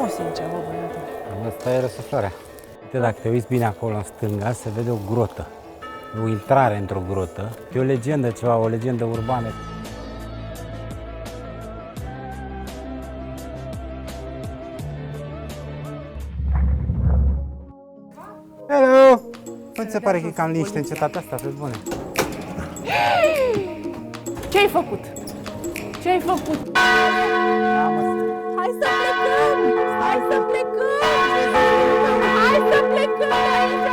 Nu, sincer, bă, băiatul. Asta e răsuflarea. Uite, dacă te uiți bine acolo în stânga, se vede o grotă. O intrare într-o grotă. E o legendă ceva, o legendă urbană. Hello! Nu ți se pare că e cam liniște în cetatea asta, pe bune? Ce ai făcut? Ce ai făcut? Hai să plecăm! Hai să plecăm! Hai să plecăm de aici!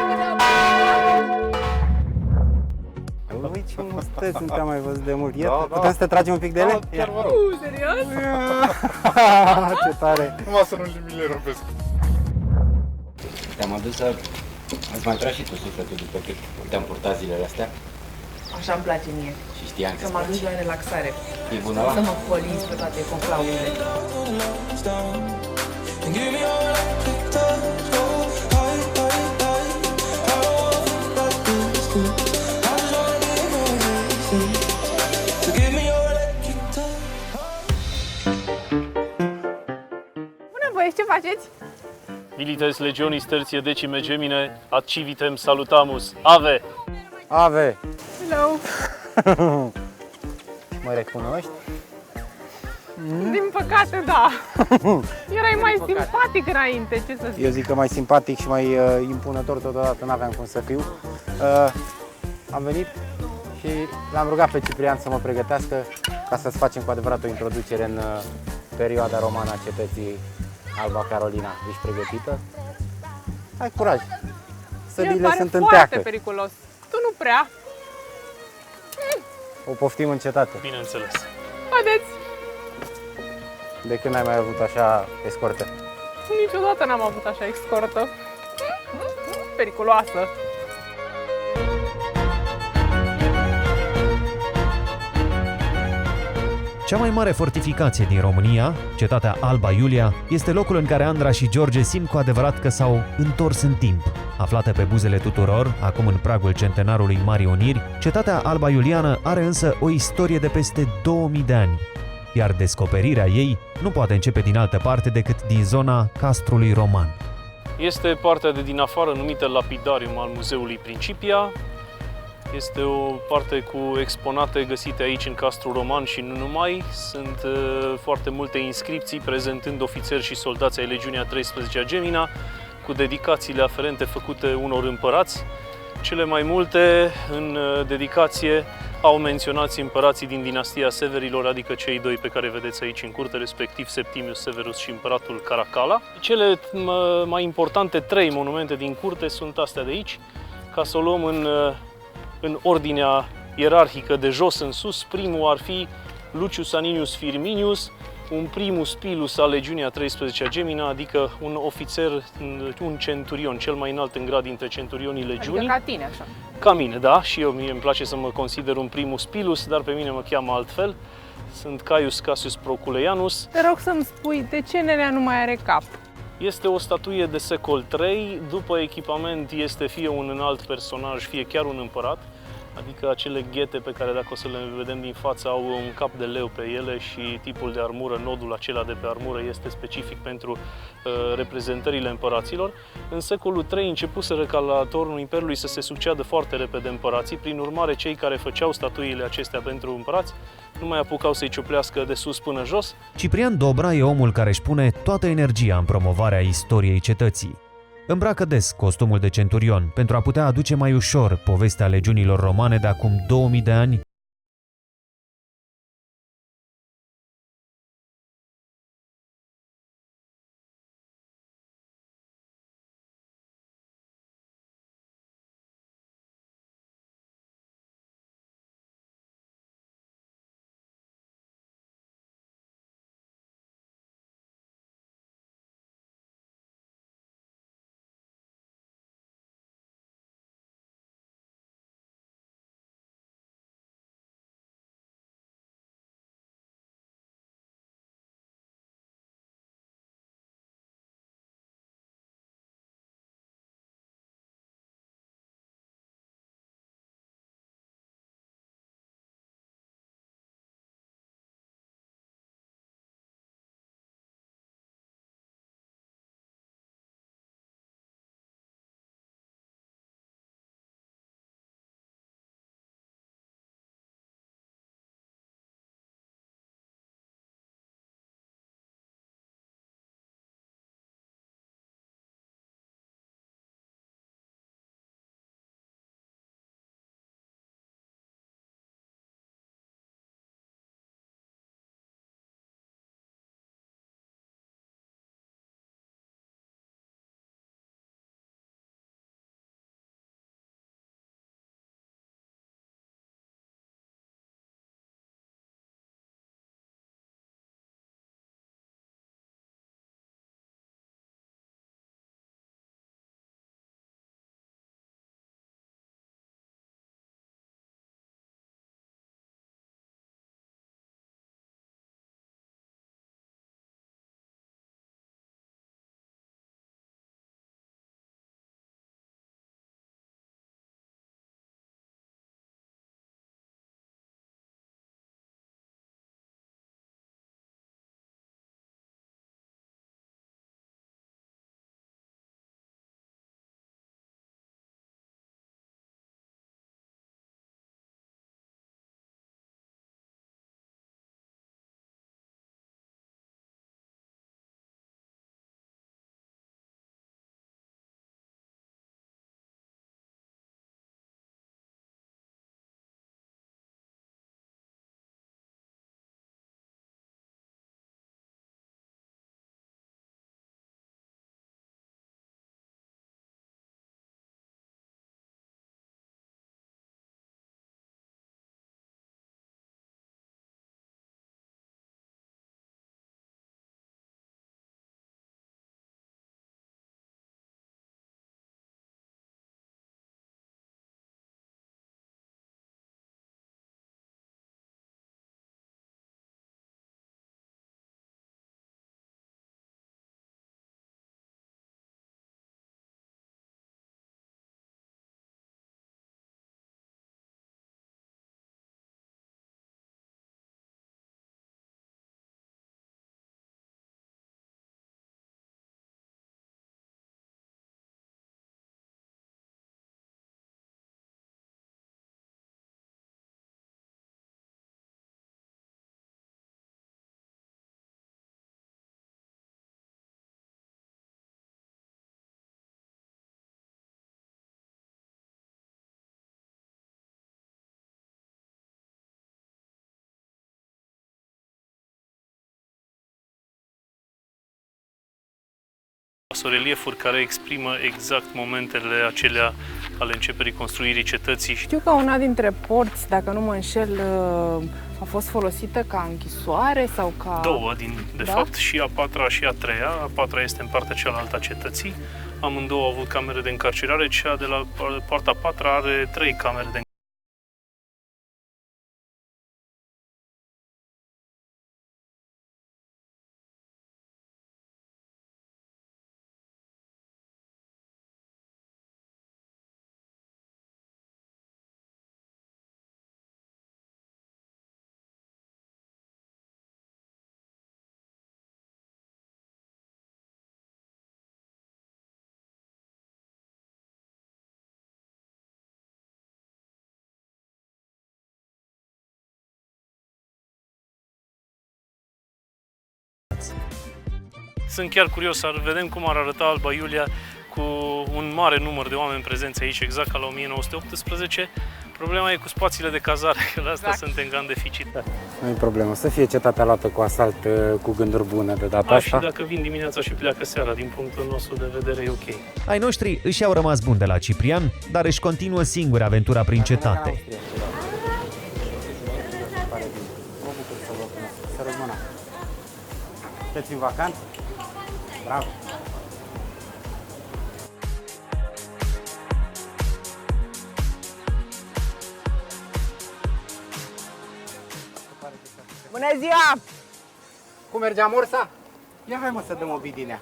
Uite ce mustăți, nu te-am mai văzut de mult. Iată, putem să te tragem un pic de ele? Chiar vă rog. Serios? Ce tare! Numai să nu le robesc. Te-am adus să îți mai tragi și tu sufletul după cât te-am purtat zilele astea. Așa îmi place mie. Și știam că Să mă duc la relaxare. e bună la? Să mă poliți pe toate conflaurile. Bună băieți, ce faceți? Milites legionis tertie decime gemine, ad civitem salutamus. Ave! Ave! Hello! Mă recunoști? Din păcate, da. Erai mai simpatic înainte, ce să zic. Eu zic că mai simpatic și mai impunător totodată, n-aveam cum să fiu. Am venit și l-am rugat pe Ciprian să mă pregătească ca să-ți facem cu adevărat o introducere în perioada romană a cetății Alba Carolina. Ești pregătită? Ai curaj! Sălile sunt în foarte teacă. periculos. Tu nu prea. O poftim în cetate. Bineînțeles. Haideți! De când ai mai avut așa escortă? Niciodată n-am avut așa escortă. Periculoasă. Cea mai mare fortificație din România, cetatea Alba Iulia, este locul în care Andra și George simt cu adevărat că s-au întors în timp. Aflată pe buzele tuturor, acum în pragul centenarului Marii Uniri, cetatea Alba Iuliană are însă o istorie de peste 2000 de ani, iar descoperirea ei nu poate începe din altă parte decât din zona castrului roman. Este partea de din afară numită Lapidarium al Muzeului Principia. Este o parte cu exponate găsite aici în castru roman și nu numai. Sunt foarte multe inscripții prezentând ofițeri și soldați ai Legiunii a 13-a Gemina, cu dedicațiile aferente făcute unor împărați. Cele mai multe în dedicație au menționat împărații din dinastia Severilor, adică cei doi pe care vedeți aici în curte, respectiv Septimius Severus și împăratul Caracalla. Cele mai importante trei monumente din curte sunt astea de aici. Ca să o luăm în ordinea ierarhică de jos în sus, primul ar fi Lucius Aninius Firminius, un primus pilus al Legiunii a 13-a Gemina, adică un ofițer, un centurion, cel mai înalt în grad dintre centurionii Legiunii. Adică ca tine, așa. Ca mine, da, și mie îmi place să mă consider un primus pilus, dar pe mine mă cheamă altfel. Sunt Caius Cassius Proculeianus. Te rog să-mi spui de ce nenea nu mai are cap. Este o statuie de secol III, după echipament este fie un înalt personaj, fie chiar un împărat. Adică acele ghete pe care dacă o să le vedem din față au un cap de leu pe ele și tipul de armură, nodul acela de pe armură este specific pentru reprezentările împăraților. În secolul III începuseră ca la Turnul Imperiului să se succeadă foarte repede împărații, prin urmare cei care făceau statuile acestea pentru împărați nu mai apucau să-i cioplească de sus până jos. Ciprian Dobra e omul care își pune toată energia în promovarea istoriei cetății. Îmbracă des costumul de centurion pentru a putea aduce mai ușor povestea legiunilor romane de acum 2000 de ani Reliefuri care exprimă exact momentele acelea ale începerii construirii cetății. Știu că una dintre porți, dacă nu mă înșel, a fost folosită ca închisoare sau ca... Două, de Da? fapt, și a patra și a treia. A patra este în partea cealaltă a cetății. Amândouă au avut camere de încarcerare, cea de la poarta a patra are 3 camere de Sunt chiar curios să vedem cum ar arăta Alba Iulia cu un mare număr de oameni prezenți aici, exact ca la 1918. Problema e cu spațiile de cazare, că la asta suntem în deficit. Nu e problemă, să fie cetatea luată cu asalt, cu gânduri bune de data Și asta. dacă vin dimineața și pleacă seara, din punctul nostru de vedere, e ok. Ai noștri își au rămas buni de la Ciprian, dar își continuă singuri aventura prin cetate. Mă bucur să vă cunosc. Să rămână. Sunteți în vacanță? Bravo! Bună ziua! Cum mergea morsa? Ia hai mă să dăm o bidinea.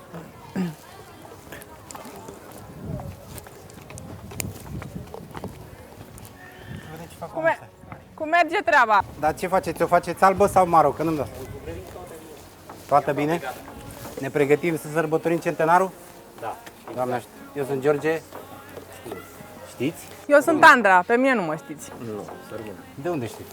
Cum merge treaba? Dar ce faceți? O faceți albă sau maro? Că nu-mi dați. Toată bine? Ne pregătim să sărbătorim centenarul? Da. Doamne ajută. Eu sunt George. Știți? Eu sunt Andra, pe mine nu mă știți. De unde știți?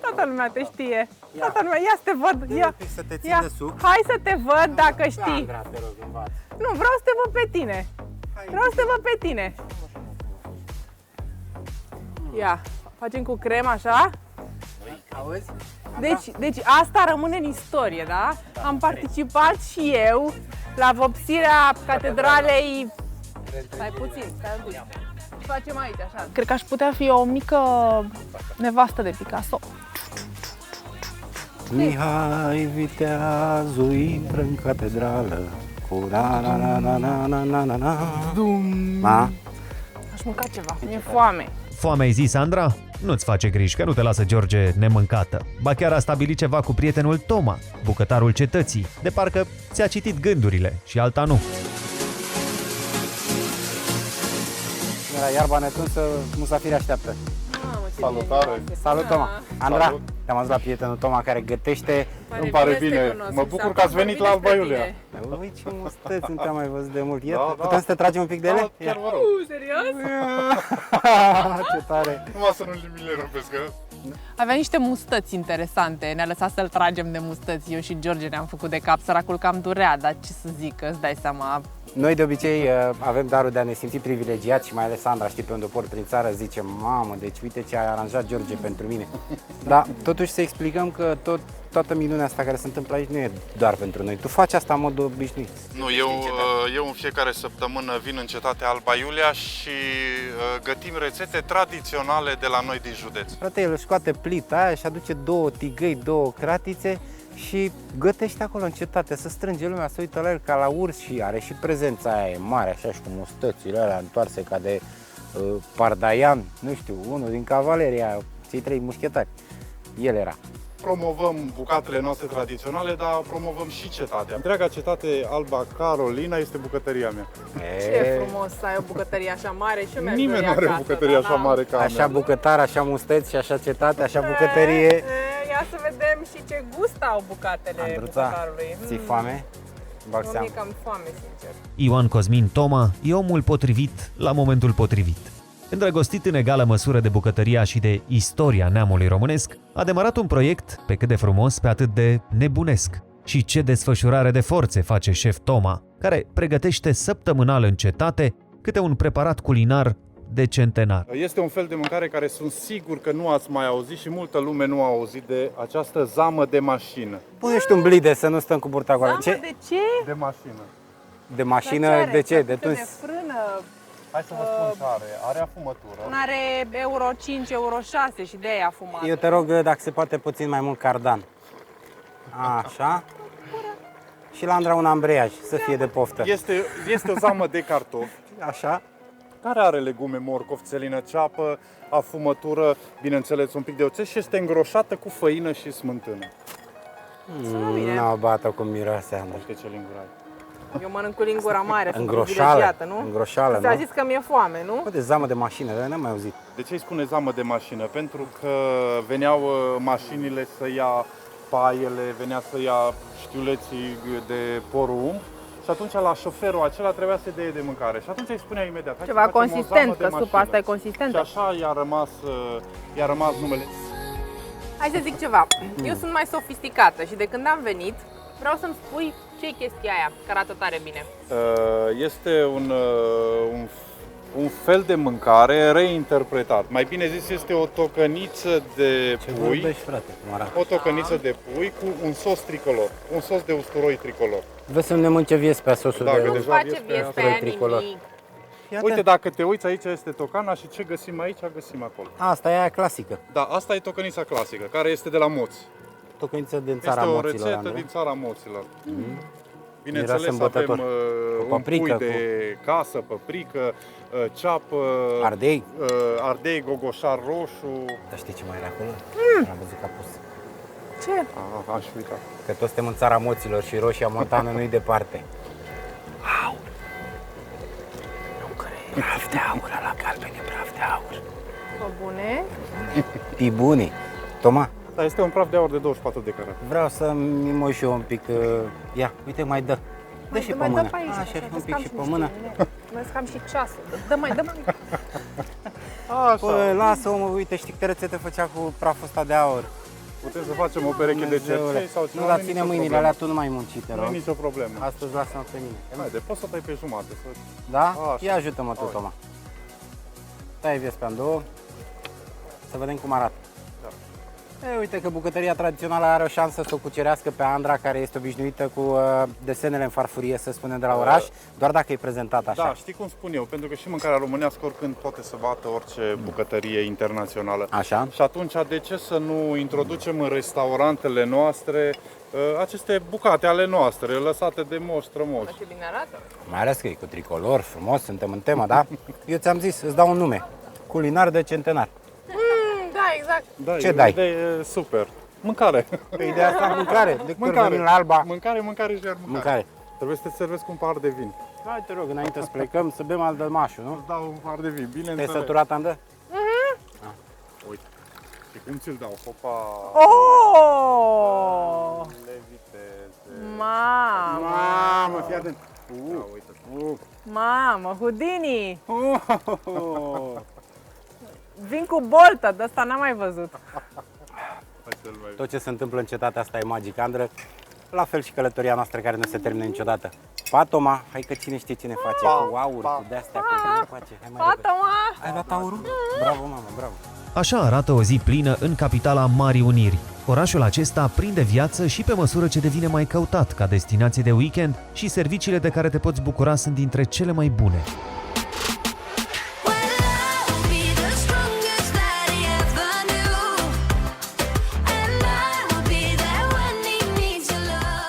Toată lumea te știe. Toată lumea, ia să te văd. Ia. Să te țin Ia. de suc. Hai să te văd dacă știi. Sandra, te rog, învață. Nu, vreau să te văd pe tine. Vreau să te văd pe tine. Ia, facem cu crema așa. Auzi? Deci asta rămâne în istorie, da? Am participat și eu la vopsirea catedralei. Stai puțin, stai un pic. Și facem aici, așa. Cred că aș putea fi o mică nevastă de Picasso. Mihai Viteazul intră în catedrală cu na-na-na-na-na-na-na-na. Ma? Aș mânca ceva, mi-e foame. Foame ai zis, Sandra? Nu-ți face griji că nu te lasă George nemâncată. Ba chiar a stabilit ceva cu prietenul Toma, bucătarul cetății, de parcă ți-a citit gândurile și alta nu. Era iarba netunsă, musafiri așteaptă. Salutare! Salut, Toma! Andra, Salut. te-am văzut la prietenul Toma care gătește. Îmi pare bine. Mă bucur că ați venit la Alba Iulia. Ui, ce mustăți, nu te-am mai văzut de mult. Da, da. Putem să te tragem un pic de ele? Da, chiar vă rog. Serios? Ce tare! Numai să nu-l mi le rupesc, că... Avea niște mustăți interesante, ne-a lăsat să-l tragem de mustăți. Eu și George ne-am făcut de cap, săracul cam durea, dar ce să zic, îți dai seama. Noi de obicei avem darul de a ne simți privilegiați și mai ales Sandra, știi, pe unde port prin țară, zice, mamă, deci uite ce a aranjat George pentru mine. Dar totuși să explicăm că toată minunea asta care se întâmplă aici nu e doar pentru noi. Tu faci asta în mod obișnuit. Nu, eu în fiecare săptămână vin în cetatea Alba Iulia și gătim rețete tradiționale de la noi din județ. Frate, el își scoate plita aia și aduce 2 tigăi, 2 cratițe și gătește acolo în cetate, să strânge lumea, să uită la el ca la urs și are și prezența aia e mare, așa și cu mustățile alea întoarse ca de Pardaian, nu știu, unul din cavaleria, cei 3 mușchetari. El era. Promovăm bucatele noastre tradiționale, dar promovăm și cetatea. Întreaga cetate Alba Carolina este bucătăria mea. Ce frumos să ai o bucătărie așa mare și eu mi-aș Nimeni dori nu are acasă, bucătărie da, așa da. mare ca a Așa mea. bucătar, așa mustăți și așa cetate, așa bucătărie. Ia să vedem și ce gust au bucatele Andruța, bucătarului. ți-i foame? Bag Mă, seama. mie cam foame, sincer. Ioan Cosmin Toma e omul potrivit la momentul potrivit. Îndrăgostit în egală măsură de bucătăria și de istoria neamului românesc, a demarat un proiect pe cât de frumos, pe atât de nebunesc. Și ce desfășurare de forțe face șef Toma, care pregătește săptămânal în cetate câte un preparat culinar de centenar. Este un fel de mâncare care sunt sigur că nu ați mai auzit și multă lume nu a auzit de această zamă de mașină. Pune-și un blide să nu stăm cu burta goală. Zamă de ce? De mașină. De mașină, de ce? De tuns? De frână. Hai să vă spun ce are. Are afumătură. Are euro 5, euro 6 și de aia afumată. Eu te rog, dacă se poate, puțin mai mult cardan. Așa. Și la Andra un ambreiaj, să fie de poftă. Este o zamă de cartofi Așa. care are legume, morcov, țelină, ceapă, afumătură, bineînțeles un pic de oțet și este îngroșată cu făină și smântână. Nu bată cum miroase, Andra. Uite ce lingură ai. Eu mănânc cu lingura mare, sunt Îngroșală, privilegiată, nu? îngroșală, Ți-a nu? zis că mi-e foame, nu? Bă, de zamă de mașină, dar n-am mai auzit. De ce îi spune zamă de mașină? Pentru că veneau mașinile să ia paiele, venea să ia știuleții de porumb și atunci la șoferul acela trebuia să dea de mâncare. Și atunci îi spunea imediat: hai Ceva să facem o consistent, zamă de că supa mașină. asta e Și consistentă. așa i-a rămas numele. Hai să zic ceva. Eu sunt mai sofisticată și de când am venit, vreau să-mi spui ce-i chestia aia, care arată tare bine. Este un fel de mâncare reinterpretat. Mai bine zis, este o tocăniță de Ce pui. vorbești, frate, cum arată? O tocăniță de pui cu un sos tricolor, un sos de usturoi tricolor. Vezi să ne mânce vies pe sosul Dacă de... deja Nu face vies pe vies pe trei aia tricolor. nimic. Iată. Uite, dacă te uiți, aici este tocana și ce găsim aici, găsim acolo. Asta e aia clasică. Da, asta e tocănița clasică, care este de la moți. Tocăniță din țara Este o moților, rețetă Andrei. din țara moților. Miroase Bineînțeles, îmbătător. avem Cu un paprică, pui de casă, paprică, ceapă, Ardei. ardei, gogoșar roșu. Dar știi ce mai era acolo? Am văzut că a pus. Ce? Aș fi uitat. Că toți suntem în țara moților și roșia montană nu-i departe. Praf de aur, la galben e praf de aur. Bă, bune. Pibuni. Toma, Da, este un praf de aur de 24 de carat. vreau să-mi moj și eu un pic. Ia, uite, mai dă. Dă și pe mai mână. dă pe aici. Așa, și un vezi pic că am și pe niște mână. inele. Vezi că am și ceasul. Dă mai. Așa. Bă, lasă-o, mă, uite, știi câte rețete făcea cu praful ăsta de aur? Putem să facem o pereche de Dumnezeule. cercei sau ceva. Nu, dar nu e ține nicio mâinile problemă. alea, tu nu mai munci, te Nu e rog. nicio problemă. Astăzi lasă-mă pe mine. Haide, poți să tai pe jumate. Da? Așa. Ia ajută-mă tu, Hai. Toma. Tai viespa în două. Să vedem cum arată. Ei, uite că bucătăria tradițională are o șansă să o cucerească pe Andra, care este obișnuită cu desenele în farfurie, să spunem, de la oraș, doar dacă e prezentat așa. Da, știi cum spun eu, pentru că și mâncarea românească oricând poate să bată orice bucătărie internațională. Așa. Și atunci, de ce să nu introducem în restaurantele noastre aceste bucate ale noastre, lăsate de moș strămoși? Ce bine arată. Mai ales că e cu tricolor, frumos, suntem în temă, da? Eu ți-am zis, îți dau un nume. Culinar de centenar. Da, exact. Da, Ce e o dai? idee super. Mâncare. Pe ideea asta, mâncare. De câte ori Mâncare. venim la Alba, Mâncare și iar mâncare. mâncare. Trebuie să te servezi cu un pahar de vin. Hai, te rog, înainte să plecăm, să bem al dălmașul, nu? Îți dau un pahar de vin, Te-ai bineînțeles. săturat, Andă? Uite. Și cum ți-l dau? Hopa! Oh! Le viteze. Mamă! fii atent. Uite. Mamă, Houdini! Vin cu boltă, de asta n-am mai văzut. Hai să-l mai Tot ce se întâmplă în cetatea asta e magic, Andră. La fel și călătoria noastră care nu se termină niciodată. Pa, Toma, hai că cine știe ce ne face Pa, cu aur, pa. cu de-astea, cu ce ne face. Hai mai repede. Fata-mă! Ai luat aurul? Bravo, mamă, bravo. Așa arată o zi plină în capitala Marii Uniri. Orașul acesta prinde viață și pe măsură ce devine mai căutat ca destinație de weekend și serviciile de care te poți bucura sunt dintre cele mai bune.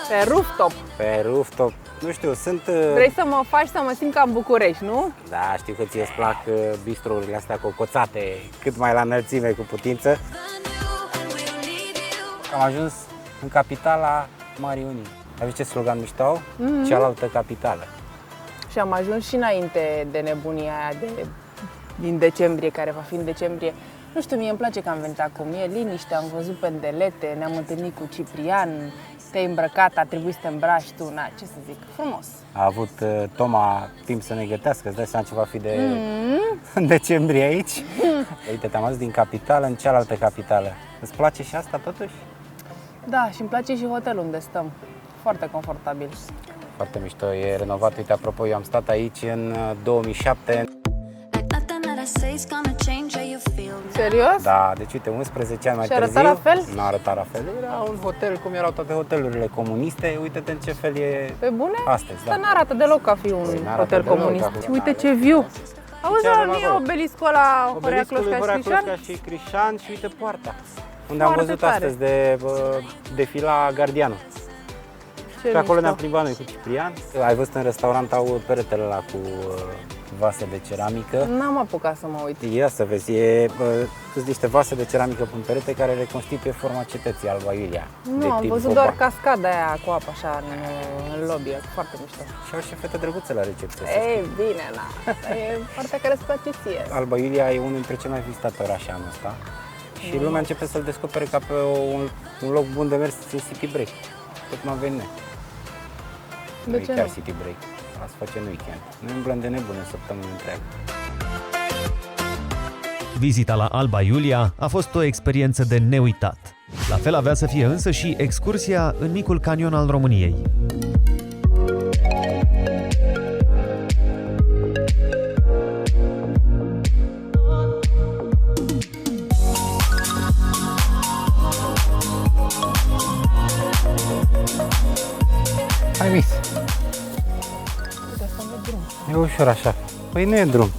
Pe rooftop. Pe rooftop, nu știu, sunt... Vrei să mă faci să mă simt ca în București, nu? Da, știu că ție îți plac bistrourile astea cocoțate, cât mai la înălțime cu putință. Am ajuns în capitala Marii Uniri. Aveți ce slogan mișto au? Cealaltă capitală. Și am ajuns și înainte de nebunia aia din decembrie, care va fi în decembrie. Nu știu, mie îmi place că am venit acum. E liniște, am văzut pendelete, ne-am întâlnit cu Ciprian, te-ai îmbrăcat, a trebuit să te îmbraci tu, na, ce să zic, frumos. A avut Toma timp să ne gătească, îți dai seama ce va fi de în decembrie aici? Uite, te-am adus din capitală în cealaltă capitală. Îți place și asta totuși? Da, și îmi place și hotelul unde stăm. Foarte confortabil. Foarte mișto, e renovat. Uite, apropo, eu am stat aici în 2007. Like nothing that I it's gonna change how you feel now. Serios? Da, deci uite, 11 ani mai Și arăta târziu, la fel? nu arăta la fel, era un hotel cum erau toate hotelurile comuniste, uite-te în ce fel e Pe bune? astăzi. Asta n-arată deloc ca fi un n-arată hotel deloc comunist. ca fi. Și uite ce view! Auzi, Ce avem nu e acolo? obeliscul ăla Horea Closca Horea și Crișan? Closca și Crișan și uite poarta, unde Foarte am văzut tare. astăzi de defila gardianul. Ce Și acolo mișto. ne-am plimbat noi cu Ciprian. Ai văzut în restaurant au peretele ăla cu vase de ceramică. N-am apucat să mă uit. Ia să vezi, sunt niște vase de ceramică pe perete care reconstituie forma cetății Alba Iulia. de Nu, am tip văzut Boban. doar cascada aia cu apă așa în lobby, e foarte mișto. Și au și fete drăguțe la recepție. să Ei, bine, na, asta e partea care îți place ție. Alba Iulia e unul dintre cele mai vizitate orașe anul ăsta și lumea începe să-l descopere ca pe un loc bun de mers în city break. Tot m-am venit noi. De Nu ce e chiar nu? city break, asta face în weekend. Noi umblăm de nebune săptămâna întreagă. Vizita la Alba Iulia a fost o experiență de neuitat. La fel avea să fie însă și excursia în micul canion al României. Hai, Miss, Uite, asta nu drum. e ușor așa. Păi nu e drum.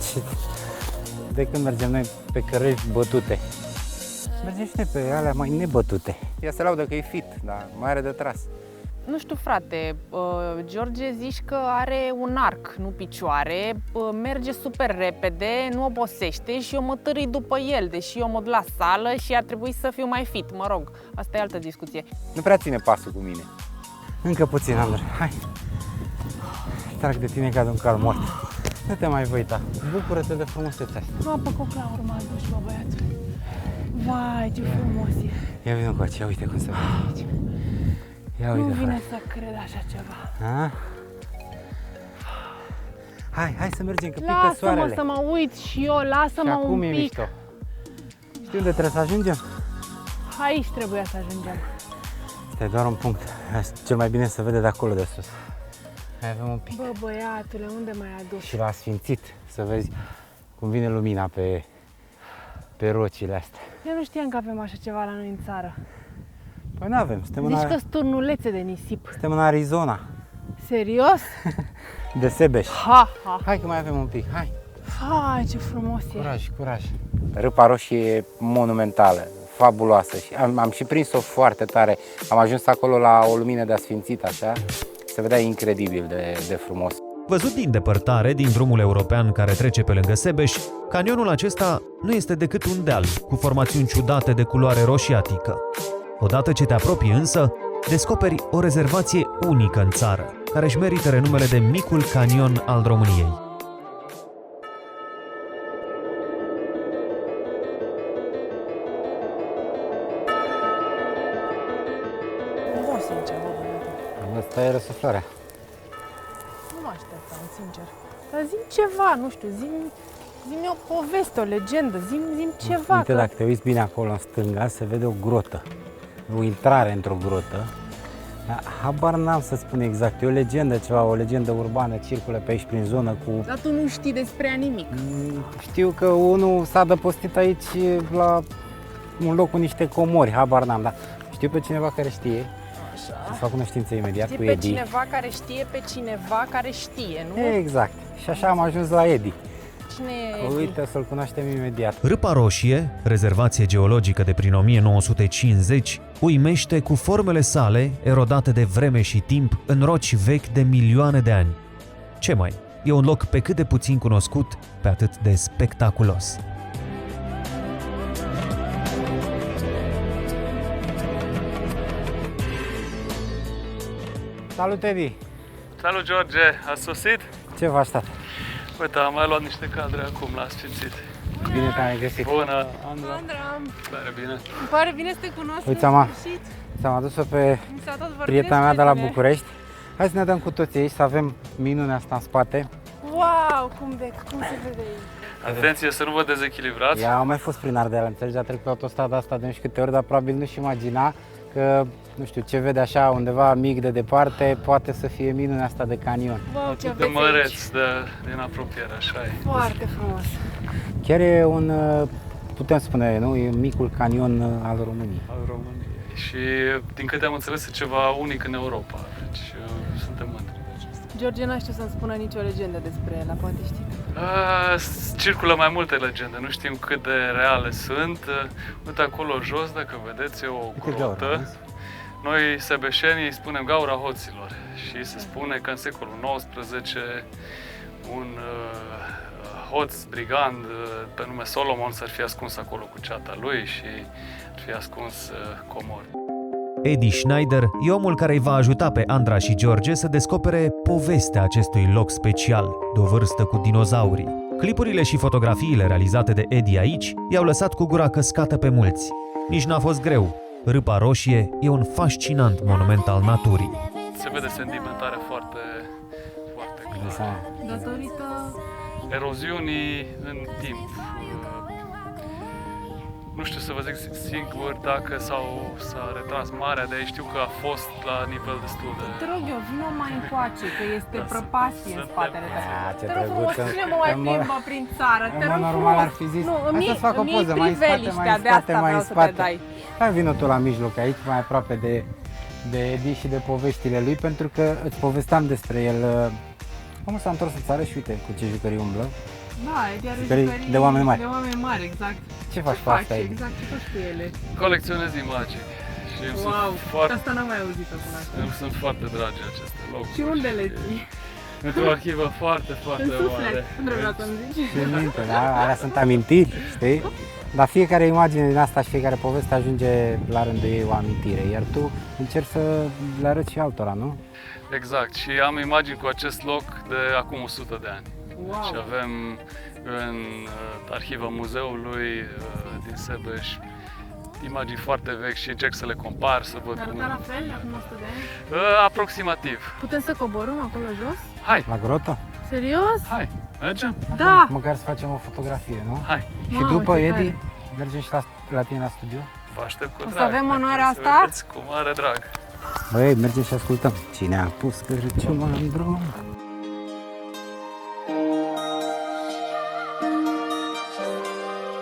De când mergem noi pe cărări bătute? Mergem și noi pe alea mai nebătute. Ea se laudă că e fit, dar mai are de tras. Nu știu, frate, George zici că are un arc, nu picioare, merge super repede, nu obosește și eu mă târâi după el, deși eu mă duc la sală și ar trebui să fiu mai fit, mă rog, asta e altă discuție. Nu prea ține pasul cu mine. Încă puțin, Andrei. Hai. Trag de tine ca de un cal mort. Nu te mai văita. Bucură-te de frumusețea asta. Nu apă cocla urmă, duși, bă, băiatul. Vai, ce frumos e. Ia vină încoace, ia uite cum se vede aici. Ia Nu uite, vine frate. să cred așa ceva. Ha? Hai să mergem, că pică Lasă-mă soarele. să mă uit și eu, Și lasă-mă un acum e pic. mișto. Știi unde trebuie să ajungem? Aici trebuia să ajungem. Stai, doar un punct. Cel mai bine se vede de acolo de sus. Hai, avem un pic. Bă, băiatule, unde m-ai adus? Și l-a sfințit, să vezi cum vine lumina pe rocile astea. Eu nu știam că avem așa ceva la noi în țară. Păi nu avem, Zici că-s turnulețe de nisip. suntem în Arizona, Serios? de Sebeș. Ha, ha. Hai că mai avem un pic, hai. Hai, ce frumos e. Curaj, curaj. Râpa Roșie e monumentală, fabuloasă și am și prins-o foarte tare. Am ajuns acolo la o lumină de asfințit, așa, se vedea incredibil de frumos. Văzut din depărtare, din drumul european care trece pe lângă Sebeș, canionul acesta nu este decât un deal cu formațiuni ciudate de culoare roșiatică. Odată ce te apropii însă, descoperi o rezervație unică în țară, care își merită renumele de micul canion al României. Nu sincer, bă, băiatul. Asta e răsuflarea. Nu mă așteptam, sincer. Dar zi-mi ceva, nu știu, zi-mi o poveste, o legendă, zi-mi ceva. Uite, dacă te uiți bine acolo în stânga, se vede o grotă, o intrare într-o grotă. Habar n-am să spun exact, e o legendă ceva, o legendă urbană, circulă pe aici prin zonă cu... Dar tu nu știi despre ea nimic. Știu că unul s-a adăpostit aici la un loc cu niște comori, habar n-am, dar știu pe cineva care știe. Să fac cunoștință imediat Știi cu pe Edi. cineva care știe pe cineva care știe, nu? Exact. Și așa am ajuns la Edi. Cine e Edi? Uite, o să-l cunoaștem imediat. Râpa Roșie, rezervație geologică de prin 1950, uimește cu formele sale erodate de vreme și timp în roci vechi de milioane de ani. Ce mai? E un loc pe cât de puțin cunoscut, pe atât de spectaculos. Salut, Edi! Salut, George! Ați sosit? Ce faci, tată? Uite, am mai luat niște cadre acum la asfințit. Bine te-am găsit. Bună! Andra, Pare bine. îmi pare bine să te cunosc. Uite, în mama. sfârșit. Ți-am adus-o pe Mi s-a tot vorbit prietena mea de despre la tine. București. Hai să ne dăm cu toții aici, să avem minunea asta în spate. Wow, cum se vede aici. Atenție să nu vă dezechilibrați. Ea a mai fost prin Ardeal, înțelegi, a trecut pe autostrada asta de nu știu câte ori, dar probabil nu-și imagina că, nu știu, ce vede așa undeva mic de departe, poate să fie minunea asta de canion. Wow, ce Atât de aveți aici. măreț din apropiere, așa e. Foarte frumos. Chiar e un, putem spune, nu? E micul canion al României. Al României. Și din câte am înțeles, e ceva unic în Europa. Deci suntem mândri de acesta. George n-a știut să-mi spună nicio legendă despre el, poate știi. Circulă mai multe legende, nu știm cât de reale sunt. Uite acolo jos, dacă vedeți, e o grotă. Noi, sebeșenii, îi spunem Gaura Hoților și se spune că în secolul XIX un hoț brigand pe nume Solomon s-ar fi ascuns acolo cu ceata lui și ar fi ascuns comori. Eddie Schneider e omul care îi va ajuta pe Andra și George să descopere povestea acestui loc special, de o vârstă cu dinozaurii. Clipurile și fotografiile realizate de Eddie aici i-au lăsat cu gura căscată pe mulți. Nici n-a fost greu. Râpa Roșie e un fascinant monument al naturii. Se vede sedimentarea foarte clară. Datorită... Eroziunii în timp. Nu știu să vă zic singur dacă s-a retras marea, dar știu că a fost la nivel destul de... Te rog eu, vină mai încoace, că este prăpastie în spatele tău. Ce Te rog frumos, drăguță. cine mă mai plimbă prin țară? Te rog normal frumos. ar fi zis. Nu, Hai să-ți fac o poză, mai în spate, priveliștea, de asta vreau să te dai. Hai vină tu la mijloc aici, mai aproape de Eddie și de poveștile lui, pentru că îți povesteam despre el. Omul s-a întors în țară și uite cu ce jucării umblă. Da, iar Jucării de oameni mari. De oameni mari, exact. Ce faci cu asta, Eddie? Exact, ce faci cu ele? Colecționez imagini și îmi Wow, sunt foarte, asta n-am mai auzit-o până acum. îmi sunt foarte dragi aceste locuri. Și unde le ții? Într-o arhivă foarte, foarte În mare. suflet, nu vreau să-mi zici. În minte, da? Alea sunt amintiri, știi? Dar fiecare imagine din asta și fiecare poveste ajunge la rândul ei o amintire, iar tu încerci să le arăți și altora, nu? Exact, și am imagini cu acest loc de acum 100 de ani. Wow. Și avem în arhiva muzeului din Sebeș imagini foarte vechi și încerc să le compar, să văd cum... Arăta la fel acum 100 de ani? Aproximativ. Putem să coborâm acolo jos? Hai, La grotă? Serios? hai, mergem? Da! Măcar să facem o fotografie, nu? Hai, Și Mamă, după, ce Eddie, mergem și la tine la studio? vă aștept cu O să drag. avem onoarea Să asta? vedeți cu mare drag. Băi, mergem și ascultăm. Cine a pus cârciuma în drum?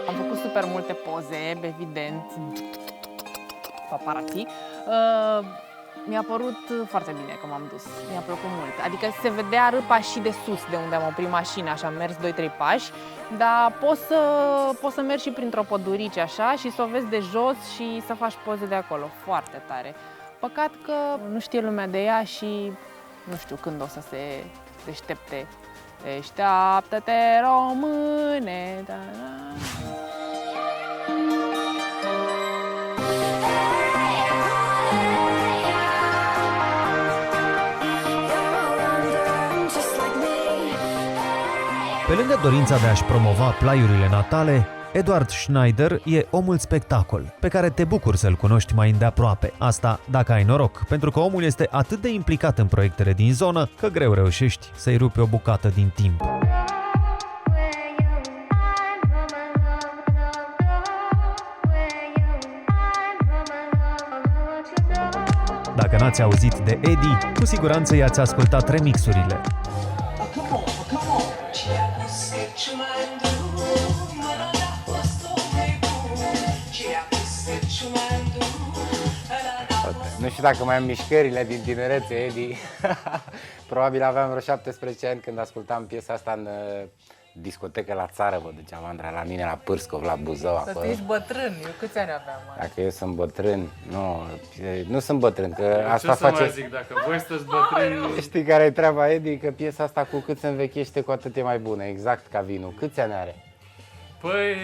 Am făcut super multe poze, evident, paparazzi. Mi-a părut foarte bine că m-am dus, mi-a plăcut mult. Adică se vedea râpa și de sus, de unde am oprit mașina, așa am mers 2-3 pași, dar poți să mergi și printr-o pădurice așa și să o vezi de jos și să faci poze de acolo, foarte tare. Păcat că nu știe lumea de ea și nu știu când o să se deștepte. Deșteaptă-te, române! Da, da. Pe lângă dorința de a-și promova plaiurile natale, Eduard Schneider e omul spectacol, pe care te bucuri să-l cunoști mai îndeaproape. Asta dacă ai noroc, pentru că omul este atât de implicat în proiectele din zonă, că greu reușești să-i rupi o bucată din timp. Dacă n-ați auzit de Eddie, cu siguranță i-ați ascultat remixurile. Nu știu dacă mai am mișcările din tinerețe, Eddie. Probabil aveam vreo 17 ani când ascultam piesa asta în discotecă la țară, vă duceam, Andra, la mine, la Pârscov, la Buzău. Să tu ești bătrân, eu câți ani aveam? Dacă eu sunt bătrân, nu sunt bătrân, că asta Ce să mai face... zic, dacă voi sunteți bătrâni... Știi care e treaba, Eddie? Că piesa asta cu cât se învechește, cu atât e mai bună, exact ca vinul. Câți ani are? Păi,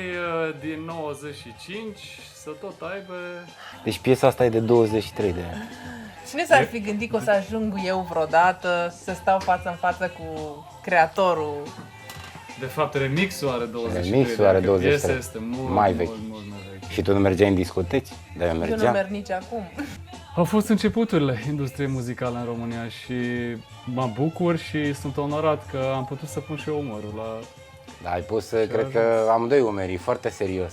din 95 să tot aibă... Deci piesa asta e de 23 de ani. Cine s-ar fi gândit că o să ajung eu vreodată să stau față în față cu creatorul? De fapt, remixul are 23 Remixul de ani, are că 23. piesa este mult, Mai mult, vechi. mult mai vechi. Și tu nu mergeai în discoteci? Dar eu Eu nu mergeam. merg nici acum. Au fost începuturile industriei muzicale în România și mă bucur și sunt onorat că am putut să pun și eu umărul la... Da, ai pus, cred că amândoi umerii, foarte serios.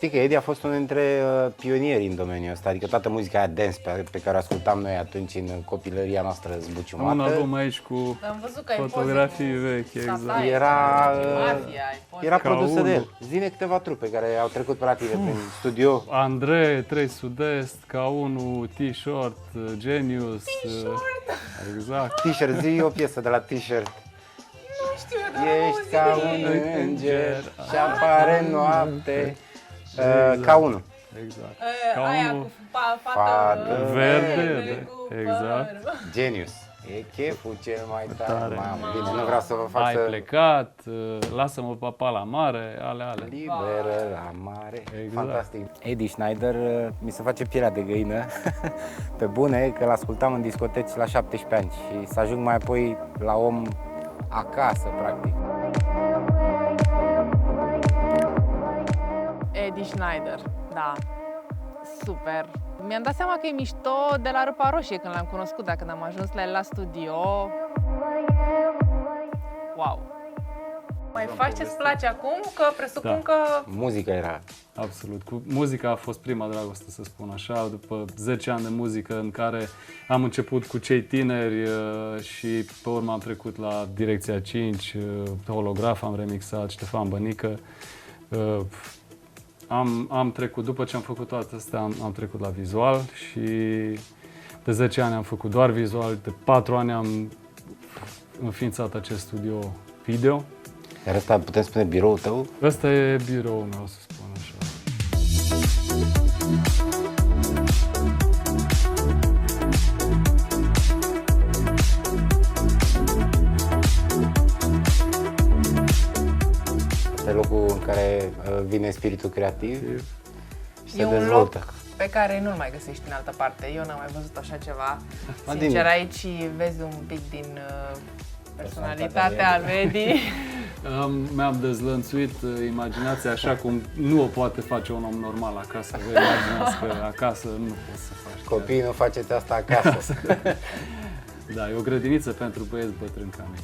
Știi că Edi a fost unul dintre pionieri în domeniul ăsta, adică toată muzica aia dance pe care o ascultam noi atunci în copilăria noastră zbuciumată. Am un album aici cu Am văzut că ai fotografii poze cu vechi, exact. Sataie, Era- ai poze. Era Ca produsă unul. de el. Zine câteva trupe care au trecut pe la tine prin studio. Andrei, 3 Sud-Est, K1, T-Shirt, Genius. Exact. T-shirt, zi o piesă de la T-shirt. Știu, dar Ești ca un înger și apare în noapte. Ca unul. Exact. Aia K1, cu Fată fată verde, cu exact. păr. Genius. E cheful cel mai tare. Tare. Mamă, bine, nu vreau să vă fac Ai să... plecat, lasă-mă papa la mare, ale. Liberă la mare. Exact. Fantastic. Eddie Schneider, mi se face pielea de găină. Pe bune, că l-ascultam în discoteci la 17 ani și să ajung mai apoi la om acasă, practic. Eddie Schneider, da. Super. Mi-am dat seama că e mișto de la Râpa Roșie când l-am cunoscut, dar când am ajuns la el la studio. Wow. Mai faci ce-ți place acum? Că presupun Da. că... Muzica era. Absolut. Cu muzica a fost prima dragoste, să spun așa, după 10 ani de muzică în care am început cu cei tineri și pe urmă am trecut la Direcția 5, Holograf am remixat, Ștefan Bănică. Am trecut, după ce am făcut toate astea, am trecut la vizual și de 10 ani am făcut doar vizual, de 4 ani am înființat acest studio video. Iar ăsta putem spune biroul tău? Ăsta e biroul meu, să spun așa. Asta e locul în care vine spiritul creativ și se E un dezvoltă. loc pe care nu-l mai găsești în altă parte. Eu n-am mai văzut așa ceva. Adine. Sincer, aici vezi un pic din personalitatea lui Eddie. Mi-am dezlănțuit imaginația așa cum nu o poate face un om normal acasă. Vă imaginați că acasă nu poți să faci. Copiii, nu faceți asta acasă. Da, e o grădiniță pentru băieți bătrâni ca mine.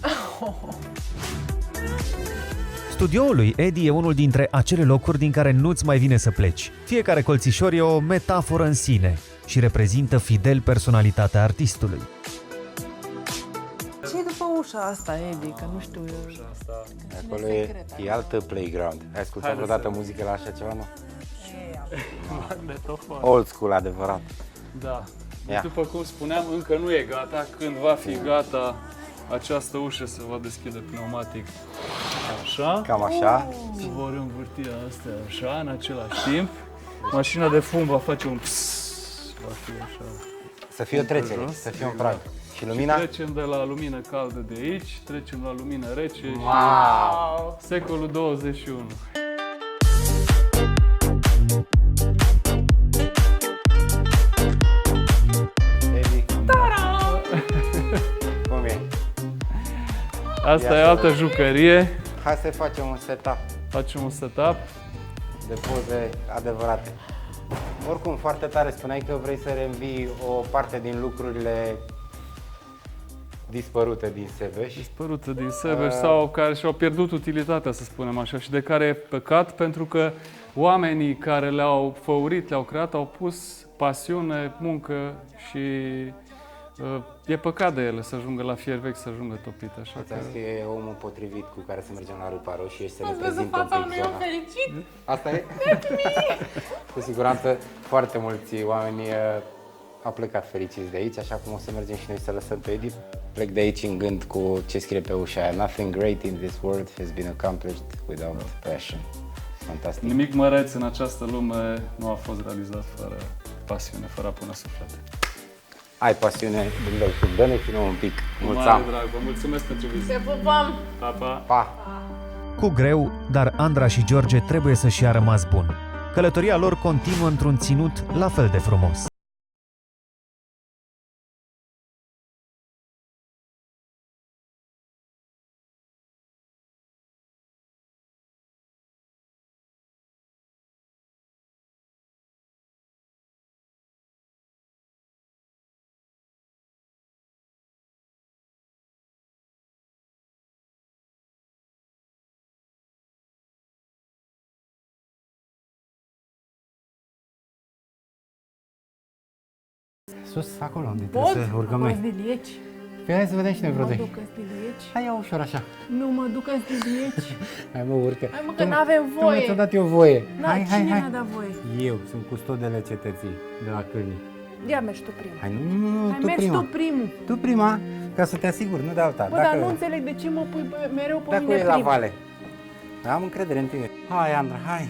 Studioul lui Eddie e unul dintre acele locuri din care nu-ți mai vine să pleci. Fiecare colțișor e o metaforă în sine și reprezintă fidel personalitatea artistului. Ce după ușa asta, Eddie? Că nu știu eu. Acolo e altă playground. Ai ascultat vreodată muzică la așa ceva, nu? Old school, adevărat. Da. Ia. După cum spuneam, încă nu e gata. Când va fi gata, această ușă se va deschide pneumatic. Așa. Cam așa. Se vor învârti astea așa, în același timp. Mașina de fum va face un psss, va fi așa. Să fie o trecere, să fie un prag. Și lumina? Trecem de la lumină caldă de aici, trecem la lumină rece. Wow! Secolul 21. Eddie. Cum e? Asta Ia e să altă vedem. jucărie. Hai să facem un setup Facem un setup. de poze adevărate. Oricum, foarte tare spuneai că vrei să reînvii o parte din lucrurile dispărute din Sebeș. Dispărută din Sebeș sau care și-au pierdut utilitatea, să spunem așa, și de care e păcat pentru că oamenii care le-au făurit, le-au creat, au pus pasiune, muncă și e păcat de ele să ajungă la fier vechi, să ajungă topite, așa că... Ți-am zis că e omul potrivit cu care să mergem la Râpa Roșie și să ne Ați văzut prezintă un fața pic unui om zona. fericit? Asta e? Cu siguranță foarte mulți oameni au plecat fericiți de aici, așa cum o să mergem și noi să lăsăm pe Edi. Plec de aici în gând cu ce scrie pe ușa aia. Nothing great in this world has been accomplished without passion. Fantastic. Nimic măreț în această lume nu a fost realizat fără pasiune, fără a pune suflet. Ai pasiune, dă-ne și nouă un pic. Mulțumesc! Mare drag, vă mulțumesc pentru vizită. Te pupăm! Pa, pa! Pa! Cu greu, dar Andra și George trebuie să-și ia rămas bun. Călătoria lor continuă într-un ținut la fel de frumos. sus, acolo unde trebuie să urcăm Acolo noi. de lieci. Păi hai să vedem și noi vreo Mă doi. duc în stilieci. Hai, ia ușor așa. Nu mă duc în stilieci. Hai mă, urcă. Hai mă, că n-avem voie. Tu ți-a dat eu voie. Da, Hai, hai, cine hai. mi-a dat voie? Eu sunt custodele cetății de la Cârnic. Ia mergi tu primul. Hai, nu, Hai, tu mergi prima. tu primul. Tu prima, ca să te asiguri, nu de alta. Bă, dar nu înțeleg de ce mă pui mereu pe Dacă mine e la primul. vale. Am încredere în tine. Hai, Andra, hai.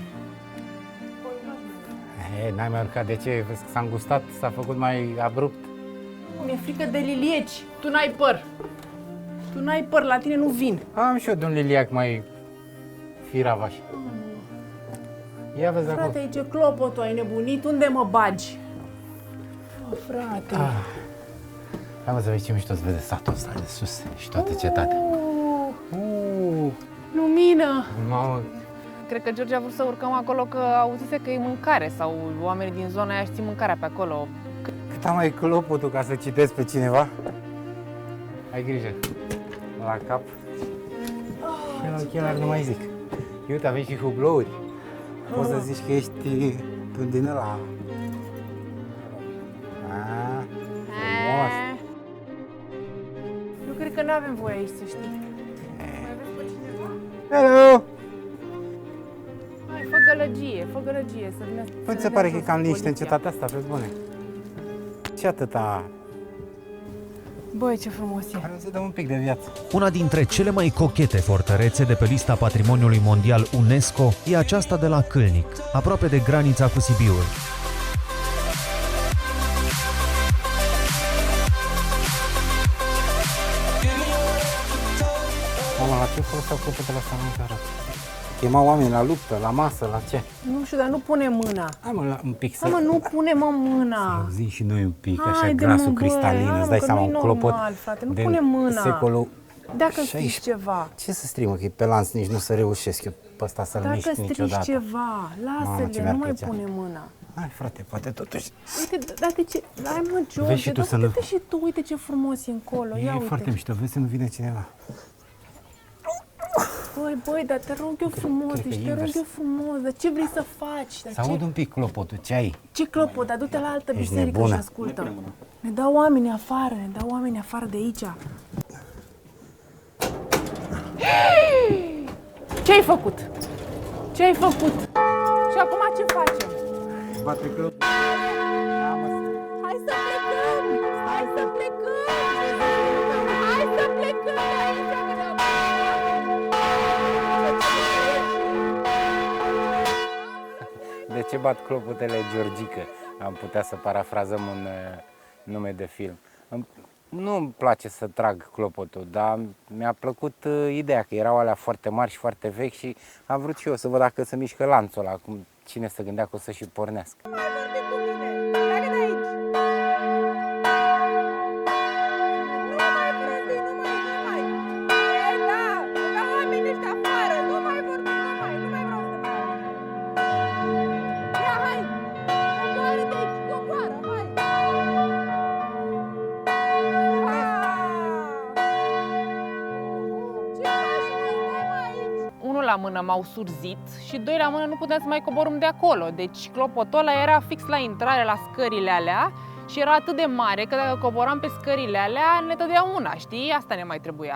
N-ai mai urcat. De ce? Vezi că s-a îngustat, s-a făcut mai abrupt. Mi-e frică de lilieci. Tu n-ai păr. Tu n-ai păr, la tine nu vin. Am și eu de un liliac mai firavaș. Ia vezi acolo. Frate, aici e clopotul, ai nebunit? Unde mă bagi? Oh, frate. Hai mă să vezi ce mișto se vede satul ăsta de sus și toată cetatea. Lumină! Mamă, Cred că George a vrut să urcăm acolo că auzise că e mâncare sau oamenii din zona aia știu mâncarea pe acolo. cât am mai clopotul ca să citesc pe cineva? Ai grijă. La cap. Și la ochelari nu mai zic. Uite, avem și hublouri. Poți să zici că ești tu din ăla. Frumos. Eu cred că nu avem voie aici, să știi. Mai vezi pe cineva? Hello! Hai, fă gălăgie, să vină. Păi ți se pare că e cam liniște în cetatea asta, vezi bune? Ce atâta... Băi, ce frumos e. Hai să dăm un pic de viață. Una dintre cele mai cochete fortărețe de pe lista Patrimoniului Mondial UNESCO e aceasta de la Câlnic, aproape de granița cu Sibiul. Mama, la ce foloseau clopotele astea în arată? Chemau oameni la luptă, la masă, la ce? Nu știu, dar nu pune mâna. Hai mă, un pic să... Hai mă, nu pune mâna. Auzim și noi un pic, așa Haide, grasul mă, băi, cristalin, hai, îți mă, dai că seama, nu-i un clopot normal, frate, nu din pune mâna. secolul Dacă 16. strici ceva. Ce să strimă, că e pe lanț, nici nu să reușesc eu pe ăsta să-l Dacă mișc strici niciodată. ceva, Mamă, ce lasă-le, mi-ar nu mai plăcea. pune mâna. Hai frate, poate totuși. Uite, date ce... Hai mă, Vezi George, și tu să nu- uite și tu, uite ce frumos e încolo, ia E uite. foarte mișto, vezi să nu vine cineva. Băi, dar te rog eu frumos, cred că deci te rog invers. eu frumos, dar ce vrei să faci? Dar Să aud un pic clopotul, ce ai? ce clopot, dar du-te la altă Ești biserică nebună. și ascultă. Ne dau oameni afară, ne dau oameni afară de aici. Ce-ai făcut? Ce-ai făcut? Și acum ce facem? Bate clopot. Hai să plecăm! Hai să plecăm! Hai să plecăm de aici! De ce bat clopotele Georgică? Am putea să parafrazăm un nume de film. Nu îmi place să trag clopotul, dar mi-a plăcut ideea că erau alea foarte mari și foarte vechi și am vrut și eu să văd dacă se mișcă lanțul ăla, cum cine se gândea că o să și pornească. Unul la mână m-au surzit și doi la mână nu puteam să mai coborâm de acolo. Deci clopotul ăla era fix la intrare la scările alea și era atât de mare că dacă coboram pe scările alea ne dădea una, știi? Asta ne mai trebuia.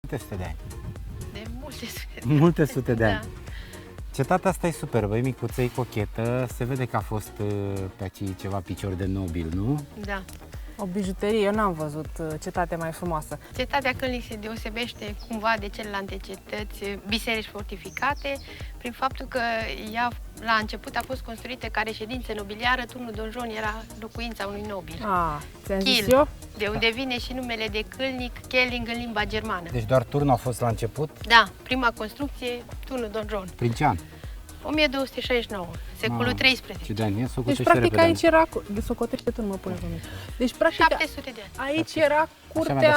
Multe sute de ani. De multe sute. Multe sute de ani. Da. Cetatea asta e superbă, e micuță, e cochetă, se vede că a fost pe aici ceva picior de nobil, nu? Da. O bijuterie, eu n-am văzut cetate mai frumoasă. Cetatea Câlnic se deosebește cumva de celelalte cetăți, biserici fortificate, prin faptul că ea la început a fost construită ca reședință nobiliară. Turnul Donjon era locuința unui nobil. Ah, ți-am zis Kiel, eu? de unde vine și numele de Câlnic, Kelling în limba germană. Deci doar turnul a fost la început? Da, prima construcție, Turnul Donjon. Prin ce an? 1269, secolul XIII. Ce de ani e? S-o Deci, găsește practic, repede. aici era... De socotește tu, nu mă pune pe mine. Deci, practic, 700 de ani. aici era curtea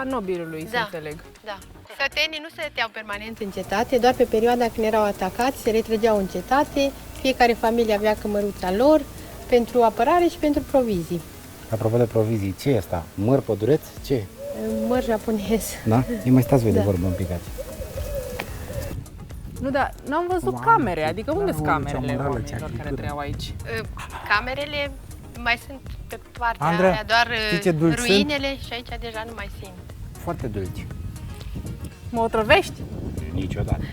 nobilului, să Da. înțeleg. Da. Sătenii nu se stăteau permanent în cetate, doar pe perioada când erau atacați, se retrăgeau în cetate, fiecare familie avea cămăruța lor pentru apărare și pentru provizii. Apropo de provizii, ce e asta? Măr, pădureț? Ce? Măr japonez. Da? Ei mai stați voi de Da. vorbă un pic aici. Nu, dar n-am văzut camere, adică unde sunt camerele morală, ce oamenilor care arhitectură. trăiau aici? Camerele mai sunt pe partea Andra, aia, doar știi ce dulci ruinele și aici deja nu mai simt. Foarte dulci. Mă otrăvești? Niciodată.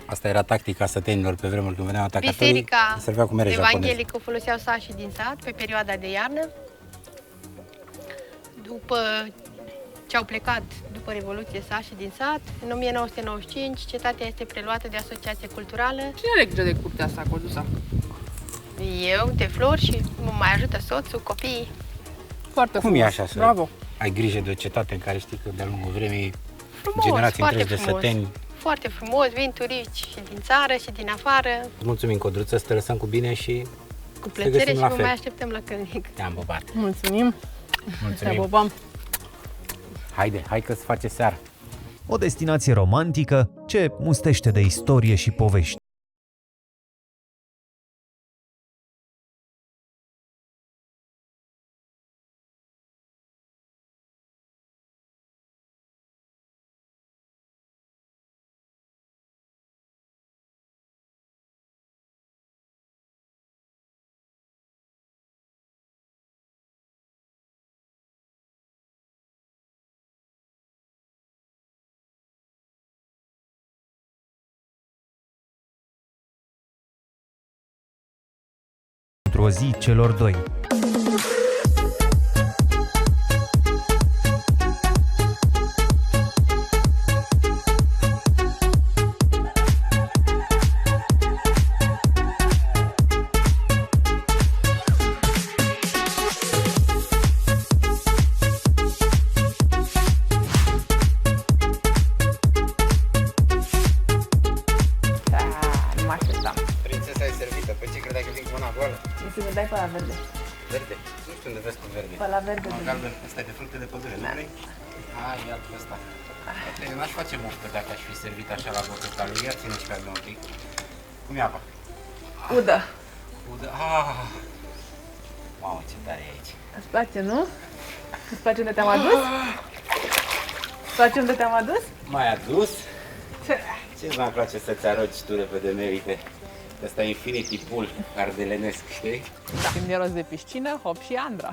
Asta era tactica sătenilor pe vremuri când veneau atacatorii. Biserica Se serveau cu mere japoneze. evanghelică foloseau sașii din sat pe perioada de iarnă. După ce au plecat după Revoluție sașii din sat, în 1995 cetatea este preluată de Asociația Culturală. Cine are grijă de curtea asta, Codusa? Eu, de flori și mă mai ajută soțul, copiii. Foarte Cum e așa să Bravo. ai grijă de o cetate în care știi că de-a lungul vremii Frumos, generații foarte întregi de frumos. săteni. Foarte frumos, vin turiști și din țară și din afară, Îți mulțumim, Codruță, să te lăsăm cu bine și cu Să plăcere găsim și la vă fel. mai așteptăm la Câlnic. te-am pupat. Mulțumim. Te Mulțumim. pupăm. Haide, hai că se face seară. O destinație romantică ce mustește de istorie și povești. Într-o zi celor doi. Da, nu mă așteptam. Prințesa e servită. Pe ce credeai că vin cu mâna goală? E să-mi dai pe la verde. Verde. Nu știu unde vezi cu verde. Pe la verde. Mă, galben, ăsta e de fructe de pădure, nu vrei? Hai, ia pe ăsta. Uite, eu n-aș face muftă dacă aș fi servit așa la botul lui. Ia ține și pe un pic. Cum e apa? Udă. Udă. Ah! Mamă, ce tare e aici. Îți place, nu? Îți place unde te-am adus? Îți place unde te-am adus? M-ai adus? Ce-ți mai place să-ți arogi tu repede merite? Ăsta e Infinity Pool ardelenesc, știi? Când e rost de piscină, hop și Andra.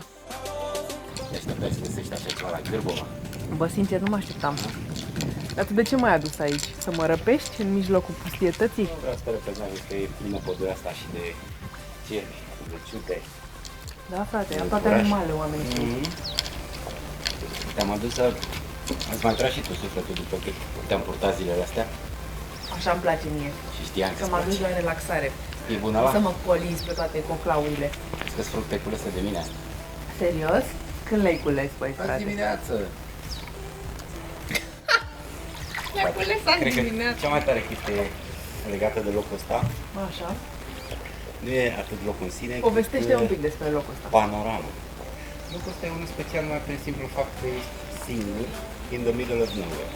Te așteptai să găsești așa ceva la Gârbova. Bă, sincer, nu mă așteptam. Dar tu de ce m-ai adus aici? Să mă răpești în mijlocul pustietății? Asta reprezintă că e plină pădurea asta și de cerbi, de ciupe. Da, frate, am toate animalele oamenii. Te-am adus să... Îți mai tragi și tu sufletul după cât te-am purtat zilele astea Așa îmi place mie. și știam că Să mă aduci la relaxare. E bună Să la? mă colizi pe toate coclaurile. Că-s fructe culese de mine asta. Serios? Când le-ai cules, băi, Azi frate? dimineață. Le-ai cules azi Cred că dimineața. cea mai tare chestie legată de locul ăsta Așa. nu e atât locul în sine, Povestește cât un pic despre locul ăsta. panorama. Locul ăsta e unul special mai prin simplu fapt că e singur in the middle of nowhere.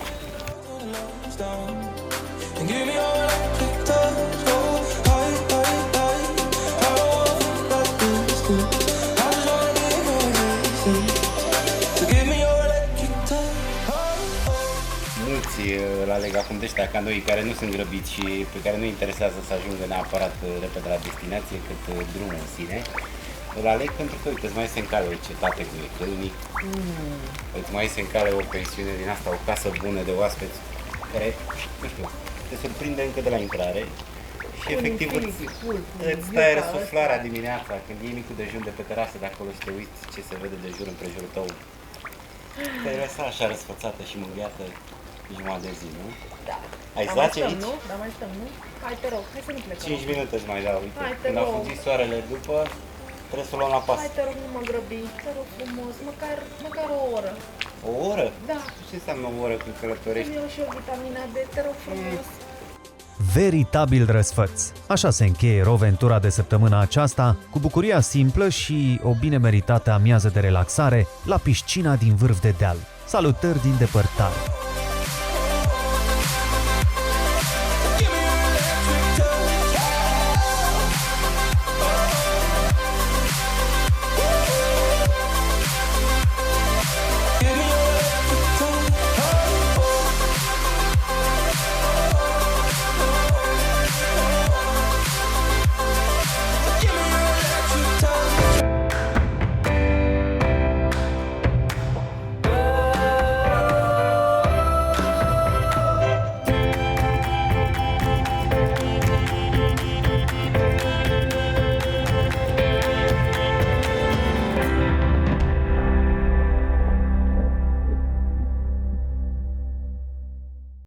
Mulți îl aleg acum de ăștia ca noi, care nu sunt grăbiți și pe care nu interesează să ajungă neapărat repede la destinație, cât drumul în sine. Îl aleg pentru că, uite, îți mai iese în cale o cetate cu Câlnic, îți mai iese în cale o pensiune din asta, o casă bună de oaspeți, care, nu știu, te surprinde încă de la intrare Și efectiv îți stai răsuflarea dimineața, când iei micul dejun de pe terasă de acolo și te uiți ce se vede de jur împrejurul tău. Te lăsa așa răsfățată și mângheată jumătate de zi, nu? Da. Ai Dar zace mai stăm, aici? nu? Dar mai stăm, nu? Hai, te rog, hai să nu plecăm. 5 minute îți mai dau, uite. Hai, te Când a rog. fugit soarele după, trebuie să o luăm la pas. Hai, te rog, nu mă grăbi, te rog frumos, măcar o oră. O oră? Da. Ce înseamnă o oră când călătorești? Îmi iau și o vitamina D, te rog frumos. Veritabil răsfăț. Așa se încheie Roventura de săptămâna aceasta, cu bucuria simplă și o bine meritată amiază de relaxare la piscina din vârf de deal. Salutări din depărtare!